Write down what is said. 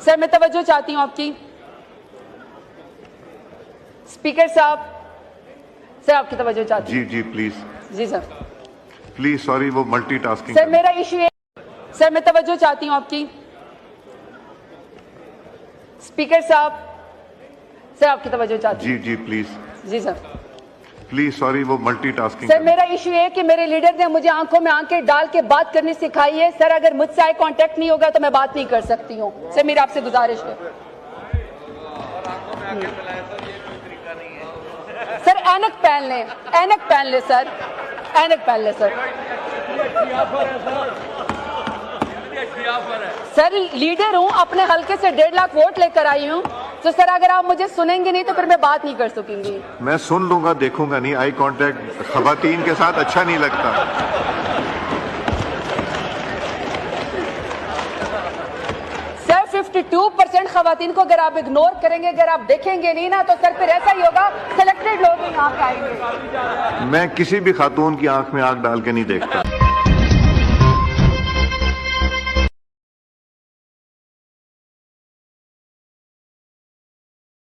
Sir मैं तवज्जो चाहती हूँ आपकी। स्पीकर साहब, सर आपकी तवज्जो चाहती हूँ। जी जी प्लीज जी सर। प्लीज, सॉरी वो मल्टीटास्किंग। सर मेरा इशू है, सर मैं तवज्जो चाहती हूँ आपकी। स्पीकर साहब, सर आपकी तवज्जो चाहती हूँ। जी जी प्लीज जी सर। प्लीज, सॉरी वो मल्टीटास्किंग। सर मेरा इशू है कि मेरे लीडर ने मुझे आंखों में आंखें डाल के बात करनी सिखाई है। सर अगर मुझसे आई कांटेक्ट नहीं होगा तो मैं बात नहीं कर सकती हूँ। सर मेरी आपसे गुजारिश है। सर ऐनक पहन लें, ऐनक पहन ले सर, ऐनक पहन ले सर। सर लीडर हूँ, अपने हल्के से 1.5 लाख वोट लेकर आई हूँ। तो सर अगर आप मुझे सुनेंगे नहीं तो फिर मैं बात नहीं कर सकूंगी। मैं सुन लूंगा, देखूंगा नहीं। आई कांटेक्ट खवातीन के साथ अच्छा नहीं लगता। सर 52% खवातीन को अगर आप इग्नोर करेंगे, अगर आप देखेंगे नहीं ना, तो सर फिर ऐसा ही होगा, सिलेक्टेड लोग ही यहाँ पे आएंगे। मैं किसी भी खातून की आंख में आंख डाल के नहीं देखता।